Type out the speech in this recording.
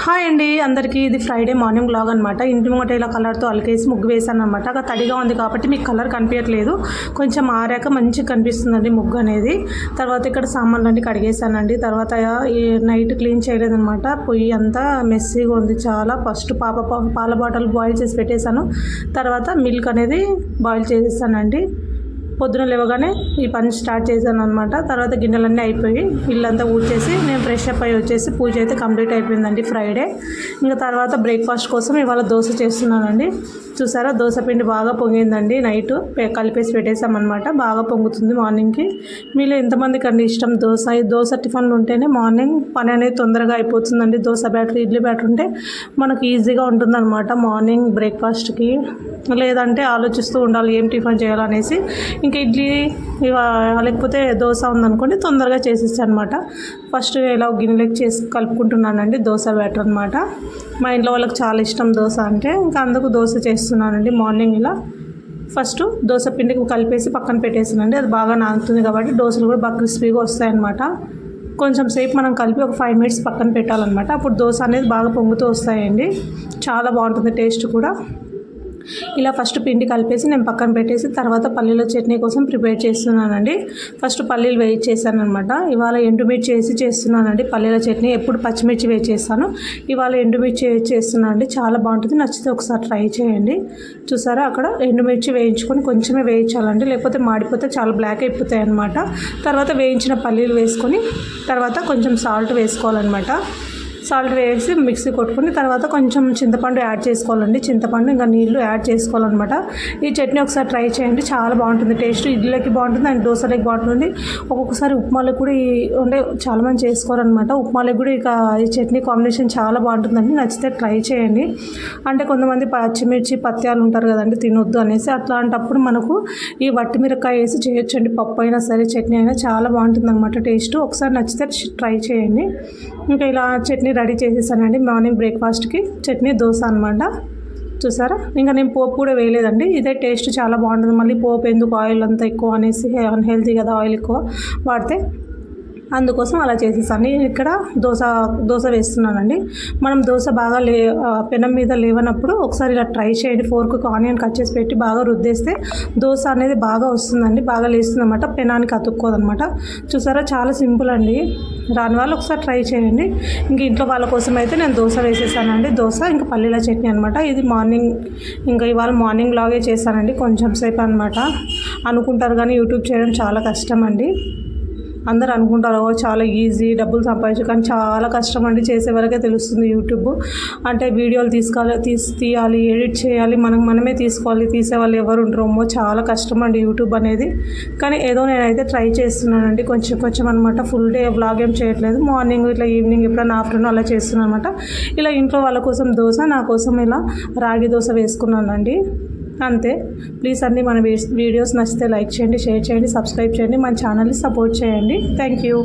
Hi అండి అందరికీ. ఇది ఫ్రైడే మార్నింగ్ వ్లాగ్ అనమాట. ఇంటి ముంగట ఇలా కలర్తో అలికేసి ముగ్గు వేసాను అనమాట. అక్కడ తడిగా ఉంది కాబట్టి మీకు కలర్ కనిపించట్లేదు, కొంచెం ఆరాక మంచిగా కనిపిస్తుందండి ముగ్గు అనేది. తర్వాత ఇక్కడ సామాన్లు అన్నీ కడిగేసానండి. తర్వాత ఈ నైట్ క్లీన్ చేయలేదనమాట. పొయ్యి అంతా మెస్సీగా ఉంది చాలా. ఫస్ట్ పాల బాటిల్ బాయిల్ చేసి పెట్టేశాను. తర్వాత మిల్క్ అనేది బాయిల్ చేసేసానండి. పొద్దున లేవగానే ఈ పని స్టార్ట్ చేశాను అనమాట. తర్వాత గిన్నెలన్నీ అయిపోయి ఇల్లంతా ఊడ్చేసి నేను ఫ్రెష్ అప్ అయ్యి వచ్చేసి పూజ అయితే కంప్లీట్ అయిపోయిందండి ఫ్రైడే. ఇంకా తర్వాత బ్రేక్ఫాస్ట్ కోసం ఇవాళ దోశ చేస్తున్నానండి. చూసారా, దోశ పిండి బాగా పొంగిందండి. నైట్ కలిపేసి పెట్టేసామన్నమాట. బాగా పొంగుతుంది మార్నింగ్కి. మీలో ఎంతమందికి అండి ఇష్టం దోశ? ఈ దోశ టిఫిన్లు ఉంటేనే మార్నింగ్ పని అనేది తొందరగా అయిపోతుందండి. దోశ బ్యాటర్, ఇడ్లీ బ్యాటర్ ఉంటే మనకు ఈజీగా ఉంటుందన్నమాట మార్నింగ్ బ్రేక్ఫాస్ట్కి. లేదంటే ఆలోచిస్తూ ఉండాలి ఏం టిఫిన్ చేయాలనేసి. ఇంకా ఇడ్లీ లేకపోతే దోశ ఉందనుకోండి తొందరగా చేసేసి అనమాట. ఫస్ట్ ఇలా గిన్నెలకి చేసి కలుపుకుంటున్నానండి దోశ బ్యాటర్ అనమాట. మా ఇంట్లో వాళ్ళకి చాలా ఇష్టం దోశ అంటే, ఇంకా అందుకు దోశ చేస్తున్నానండి మార్నింగ్. ఇలా ఫస్ట్ దోశ పిండికి కలిపేసి పక్కన పెట్టేసానండి. అది బాగా నానుతుంది కాబట్టి దోశలు కూడా బాగా క్రిస్పీగా వస్తాయన్నమాట. కొంచెం సేపు మనం కలిపి ఒక 5 minutes పక్కన పెట్టాలన్నమాట. అప్పుడు దోశ అనేది బాగా పొంగుతూ వస్తాయండి. చాలా బాగుంటుంది టేస్ట్ కూడా. ఇలా ఫస్ట్ పిండి కలిపేసి నేను పక్కన పెట్టేసి తర్వాత పల్లీల చట్నీ కోసం ప్రిపేర్ చేస్తున్నానండి. ఫస్ట్ పల్లీలు వేయి చేశాను అనమాట. ఇవాళ ఎండుమిర్చి వేసి చేస్తున్నానండి పల్లీల చట్నీ. ఎప్పుడు పచ్చిమిర్చి వేసి చేస్తాను, ఇవాళ ఎండుమిర్చి వేసి చేస్తున్నానండి. చాలా బాగుంటుంది, నచ్చితే ఒకసారి ట్రై చేయండి. చూసారా, అక్కడ ఎండుమిర్చి వేయించుకొని కొంచెమే వేయించాలండి, లేకపోతే మాడిపోతే చాలా బ్లాక్ అయిపోతాయి అనమాట. తర్వాత వేయించిన పల్లీలు వేసుకొని తర్వాత కొంచెం సాల్ట్ వేసుకోవాలన్నమాట. సాల్ట్ వేసి మిక్సీ కొట్టుకుని తర్వాత కొంచెం చింతపండు యాడ్ చేసుకోవాలండి. చింతపండు ఇంకా నీళ్లు యాడ్ చేసుకోవాలన్నమాట. ఈ చట్నీ ఒకసారి ట్రై చేయండి, చాలా బాగుంటుంది టేస్ట్. ఇడ్లీకి బాగుంటుంది అండ్ దోశలకి బాగుంటుంది. ఒక్కొక్కసారి ఉప్మాలకు కూడా అంటే చాలామంది చేసుకోరనమాట. ఉప్మాలకు కూడా ఇక ఈ చట్నీ కాంబినేషన్ చాలా బాగుంటుందండి. నచ్చితే ట్రై చేయండి. అంటే కొంతమంది పచ్చిమిర్చి పత్యాలు ఉంటారు కదండి, తినొద్దు అనేసి. అట్లాంటప్పుడు మనకు ఈ వట్టి మిరపకాయ వేసి చేయొచ్చండి. పప్పు అయినా సరే చట్నీ అయినా చాలా బాగుంటుంది అనమాట టేస్ట్. ఒకసారి నచ్చితే ట్రై చేయండి. ఇంకా ఇలా చట్నీ రెడీ చేసేసానండి మార్నింగ్ బ్రేక్ఫాస్ట్కి. చట్నీ దోశ అనమాట. చూసారా, ఇంకా నేను పోపు కూడా వేయలేదండి. ఇదే టేస్ట్ చాలా బాగుంటుంది. మళ్ళీ పోపు ఎందుకు, ఆయిల్ అంతా ఎక్కువ అనేసి, అన్హెల్తీ కదా ఆయిల్ ఎక్కువ వాడితే, అందుకోసం అలా చేసేసాను. ఇక్కడ దోశ వేస్తున్నానండి. మనం దోశ బాగా పెనం మీద లేవనప్పుడు ఒకసారి ఇలా ట్రై చేయండి. ఫోర్క్కి ఆనియన్ కట్ చేసి పెట్టి బాగా రుద్దేస్తే దోశ అనేది బాగా వస్తుందండి, బాగా లేస్తుంది అనమాట, పెనానికి అతుక్కోదనమాట. చూసారా, చాలా సింపుల్ అండి. రాని వాళ్ళు ఒకసారి ట్రై చేయండి. ఇంక ఇంట్లో వాళ్ళ కోసం అయితే నేను దోశ వేసేసానండి. దోశ ఇంకా పల్లీల చట్నీ అనమాట. ఇది మార్నింగ్, ఇంకా ఇవాళ మార్నింగ్ లాగే చేశానండి. కొంచెం సేపు అనమాట. అనుకుంటారు కానీ యూట్యూబ్ చేయడం చాలా కష్టం అండి. అందరు అనుకుంటారు చాలా ఈజీ, డబ్బులు సంపాదించు, కానీ చాలా కష్టం అండి. చేసే వరకే తెలుస్తుంది. యూట్యూబ్ అంటే వీడియోలు తీయాలి, ఎడిట్ చేయాలి, మనమే తీసుకోవాలి. తీసేవాళ్ళు ఎవరు ఉంటారో, చాలా కష్టం అండి యూట్యూబ్ అనేది. కానీ ఏదో నేనైతే ట్రై చేస్తున్నానండి, కొంచెం అనమాట. ఫుల్ డే వ్లాగ్ ఏం చేయట్లేదు. మార్నింగ్ ఇట్లా ఈవినింగ్ ఎప్పుడైనా ఆఫ్టర్నూన్ అలా చేస్తున్నాను అనమాట. ఇలా ఇంట్లో వాళ్ళ కోసం దోశ, నా కోసం ఇలా రాగి దోశ వేసుకున్నానండి. అంతే. ప్లీజ్ అన్ని మన వీడియోస్ నచ్చితే లైక్ చేయండి, షేర్ చేయండి, సబ్స్క్రైబ్ చేయండి, మన ఛానల్ని సపోర్ట్ చేయండి. Thank you.